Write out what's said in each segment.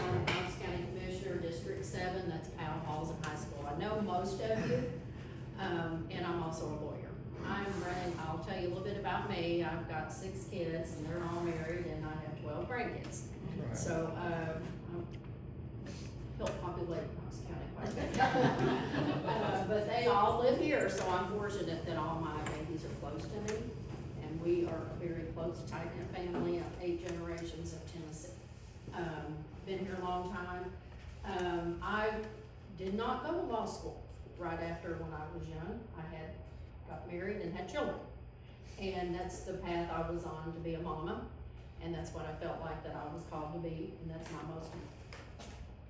on the Knox County Commission, District 7, that's Powell Halls and High School. I know most of you, and I'm also a lawyer. I'll tell you a little bit about me. I've got 6 kids, and they're all married, and I have 12 grandkids. Right. So, I help populate Knox County quite a bit. But they all live here, so I'm fortunate that all my babies are close to me. And we are a very close, tight-knit family of 8 generations of Tennessee. Been here a long time. I did not go to law school right after when I was young. I got married and had children. And that's the path I was on to be a mama. And that's what I felt like that I was called to be. And that's my most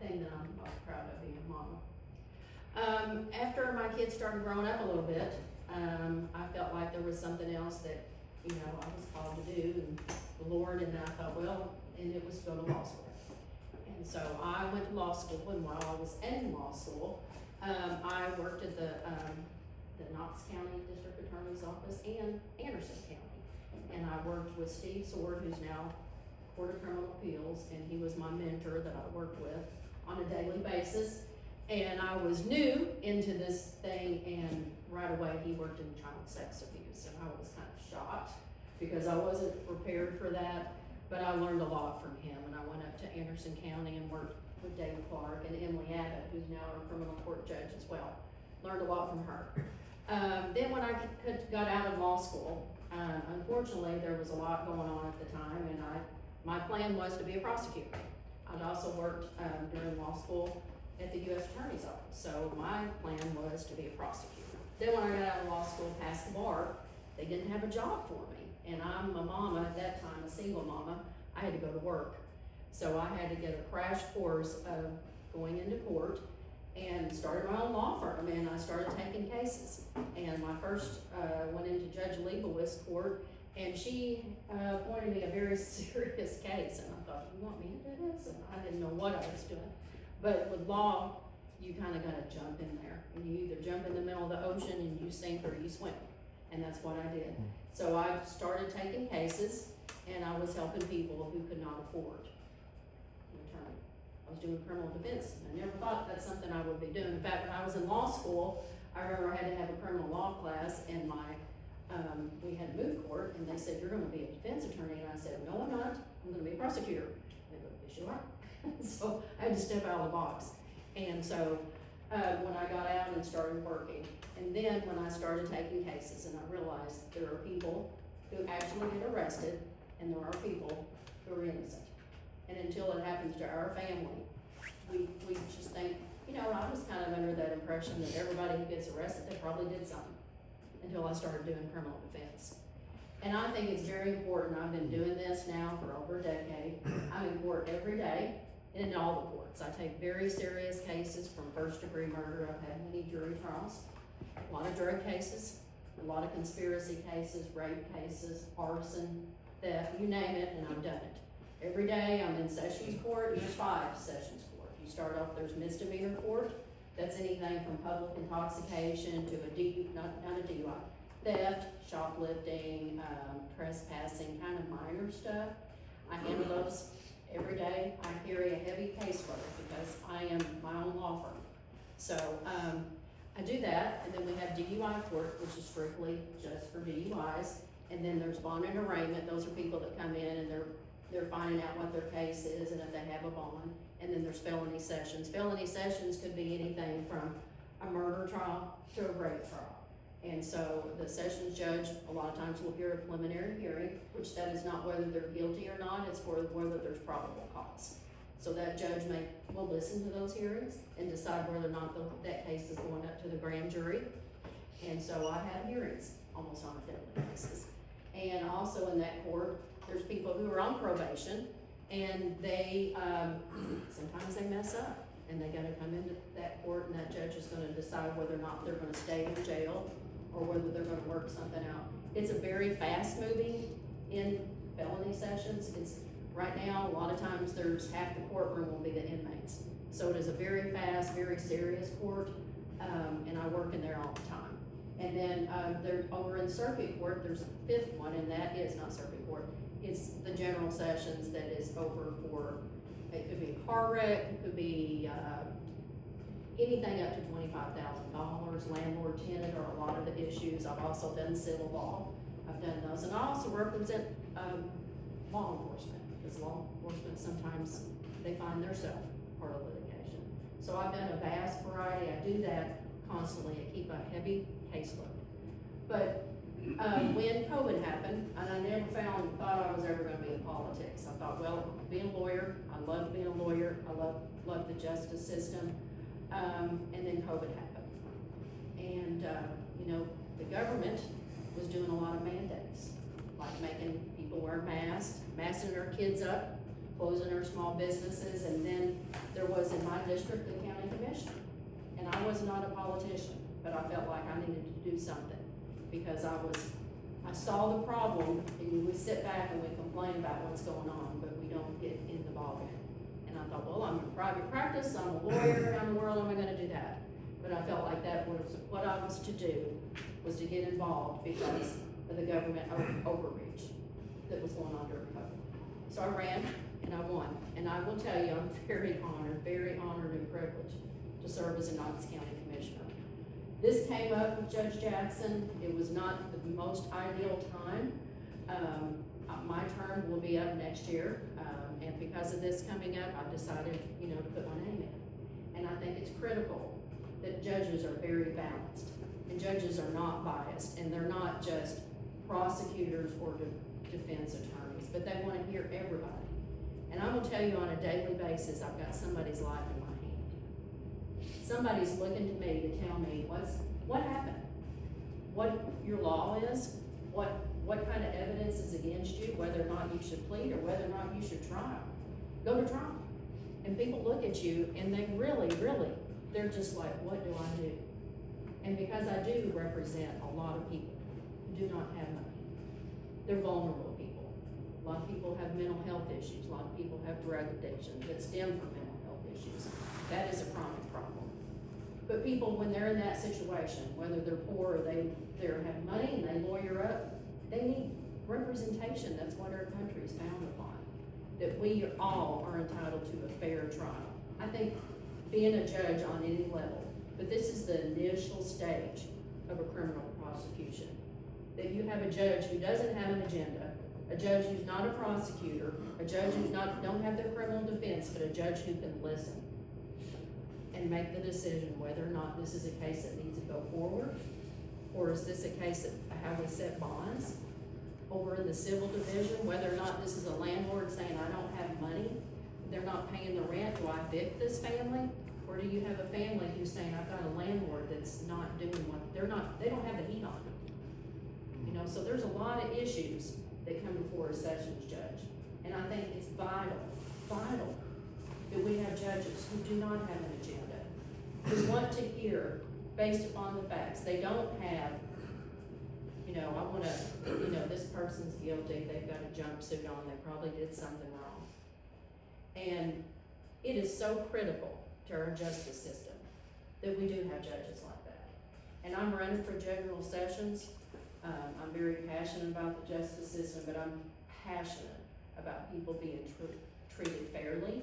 thing that I'm most proud of, being a mama. After my kids started growing up a little bit, I felt like there was something else that, I was called to do, and the Lord, and I thought, well, and it was to go to law school. And so I went to law school, and while I was in law school, I worked at the Knox County District Attorney's Office and Anderson County. And I worked with Steve Sword, who's now Court of Criminal Appeals, and he was my mentor that I worked with on a daily basis. And I was new into this thing, and right away he worked in child sex abuse, and I was kind of shocked because I wasn't prepared for that, but I learned a lot from him. And I went up to Anderson County and worked with Dave Clark and Emily Abbott, who's now a criminal court judge as well. Learned a lot from her. Then when I got out of law school, unfortunately there was a lot going on at the time, and my plan was to be a prosecutor. I'd also worked during law school at the U.S. Attorney's Office, so my plan was to be a prosecutor. Then when I got out of law school, passed the bar, they didn't have a job for me, and I'm a mama at that time, a single mama. I had to go to work, so I had to get a crash course of going into court, and started my own law firm, and I started taking cases. And my first went into Judge Leibowitz court, and she appointed me a very serious case, and I thought, you want me to do this? And I didn't know what I was doing. But with law, you kind of got to jump in there, and you either jump in the middle of the ocean and you sink or you swim, and that's what I did. So I started taking cases, and I was helping people who could not afford an attorney. I was doing criminal defense, and I never thought that's something I would be doing. In fact, when I was in law school, I remember I had to have a criminal law class, and we had moot court, and they said, you're gonna be a defense attorney, and I said, no, I'm not, I'm gonna be a prosecutor. They go, yes, you are. So I had to step out of the box. And so when I got out and started working, and then when I started taking cases, and I realized there are people who actually get arrested, and there are people who are innocent. And until it happens to our family, we just think, I was kind of under that impression that everybody who gets arrested, they probably did something, until I started doing criminal defense. And I think it's very important. I've been doing this now for over a decade. I'm in court every day, in all the courts. I take very serious cases, from first-degree murder. I've had many jury trials, a lot of drug cases, a lot of conspiracy cases, rape cases, arson, theft, you name it, and I've done it. Every day I'm in sessions court, and there's 5 sessions court. You start off, there's misdemeanor court. That's anything from public intoxication to not a DUI, theft, shoplifting, trespassing, kind of minor stuff. I handle those every day. I carry a heavy caseload because I am my own law firm. So I do that, and then we have DUI court, which is strictly just for DUIs. And then there's bond and arraignment. Those are people that come in and they're finding out what their case is and if they have a bond. And then there's felony sessions. Felony sessions could be anything from a murder trial to a rape trial. And so the sessions judge, a lot of times will hear a preliminary hearing, which that is not whether they're guilty or not, it's for whether there's probable cause. So that judge will listen to those hearings and decide whether or not that case is going up to the grand jury. And so I have hearings almost on a daily basis. And also in that court, there's people who are on probation, and they, sometimes they mess up, and they gotta come into that court, and that judge is gonna decide whether or not they're gonna stay in jail or whether they're gonna work something out. It's a very fast moving in felony sessions. It's right now, a lot of times there's half the courtroom will be the inmates. So it is a very fast, very serious court, and I work in there all the time. And then they're over in circuit court, there's a 5th one, and that is not circuit court. It's the general sessions that is over for It could be a car wreck, it could be, anything up to $25,000, landlord tenant are a lot of the issues. I've also done civil law, I've done those, and I also represent, law enforcement, because law enforcement sometimes they find themselves part of litigation. So I've done a vast variety, I do that constantly, I keep a heavy caseload. But, when COVID happened, and I never thought I was ever gonna be in politics. I thought, well, being a lawyer, I love being a lawyer, I love the justice system, and then COVID happened. And, you know, the government was doing a lot of mandates, like making people wear masks, masking our kids up, closing our small businesses, and then there was in my district, the county commissioner. And I was not a politician, but I felt like I needed to do something, because I saw the problem, and we sit back and we complain about what's going on, but we don't get in the ballgame. And I thought, well, I'm in private practice, I'm a lawyer, how in the world am I gonna do that? But I felt like that was what I was to do, was to get involved because of the government overreach that was going on during COVID. So I ran and I won, and I will tell you, I'm very honored and privileged to serve as a Knox County Commissioner. This came up with Judge Jackson. It was not the most ideal time. My term will be up next year, and because of this coming up, I've decided, you know, to put my name in. And I think it's critical that judges are very balanced, and judges are not biased, and they're not just prosecutors or defense attorneys, but they want to hear everybody. And I will tell you, on a daily basis, I've got somebody's life in my hand. Somebody's looking to me to tell me what happened, what your law is, what kind of evidence is against you, whether or not you should plead or whether or not you should go to trial. And people look at you and they really, they're just like, what do I do? And because I do represent a lot of people who do not have money, they're vulnerable people. A lot of people have mental health issues. A lot of people have drug addiction that stem from mental health issues. That is a chronic problem. But people, when they're in that situation, whether they're poor or they have money and they lawyer up, they need representation. That's what our country is founded upon. That we all are entitled to a fair trial. I think being a judge on any level, but this is the initial stage of a criminal prosecution. That you have a judge who doesn't have an agenda, a judge who's not a prosecutor, a judge who's don't have the criminal defense, but a judge who can listen and make the decision whether or not this is a case that needs to go forward, or is this a case that how we set bonds over in the civil division, whether or not this is a landlord saying, I don't have money, they're not paying the rent, do I evict this family? Or do you have a family who's saying, I've got a landlord that's not doing what, they don't have the heat on. You know, so there's a lot of issues that come before a sessions judge. And I think it's vital that we have judges who do not have an agenda, who want to hear based upon the facts. They don't have, you know, I wanna, you know, this person's guilty, they've got a jumpsuit on, they probably did something wrong. And it is so critical to our justice system that we do have judges like that. And I'm running for general sessions. I'm very passionate about the justice system, but I'm passionate about people being treated fairly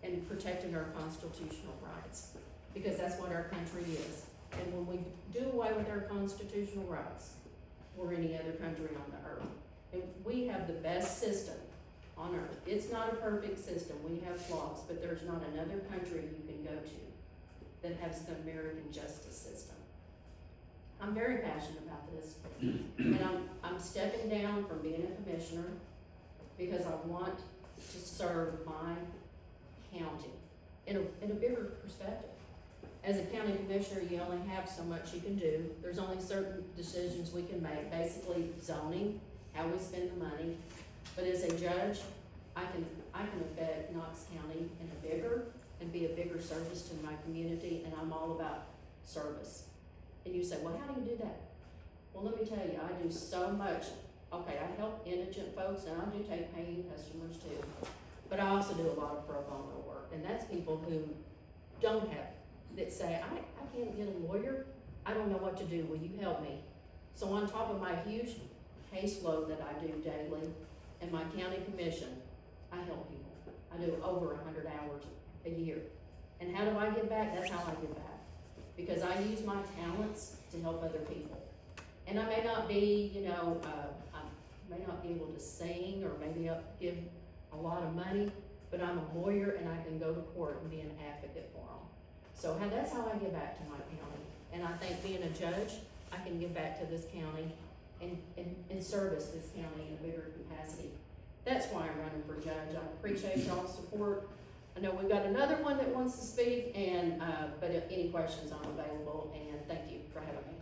and protecting our constitutional rights, because that's what our country is. And when we do away with our constitutional rights, or any other country on the earth, and we have the best system on earth. It's not a perfect system, we have flaws, but there's not another country you can go to that has the American justice system. I'm very passionate about this, and I'm stepping down from being a commissioner because I want to serve my county in a bigger perspective. As a county commissioner, you only have so much you can do. There's only certain decisions we can make, basically zoning, how we spend the money. But as a judge, I can affect Knox County in be a bigger service to my community, and I'm all about service. And you say, well, how do you do that? Well, let me tell you, I do so much. Okay, I help indigent folks, and I do take paying customers too. But I also do a lot of pro bono work, and that's people who don't have, that say, I can't get a lawyer, I don't know what to do, will you help me? So on top of my huge caseload that I do daily, and my county commission, I help people. I do over 100 hours a year. And how do I give back? That's how I give back. Because I use my talents to help other people. And I may not be, I may not be able to sing or maybe give a lot of money, but I'm a lawyer and I can go to court and be an advocate for them. So that's how I give back to my county. And I think being a judge, I can give back to this county and service this county in a bigger capacity. That's why I'm running for judge. I appreciate y'all's support. I know we've got another one that wants to speak, but if any questions, I'm available, and thank you for having me.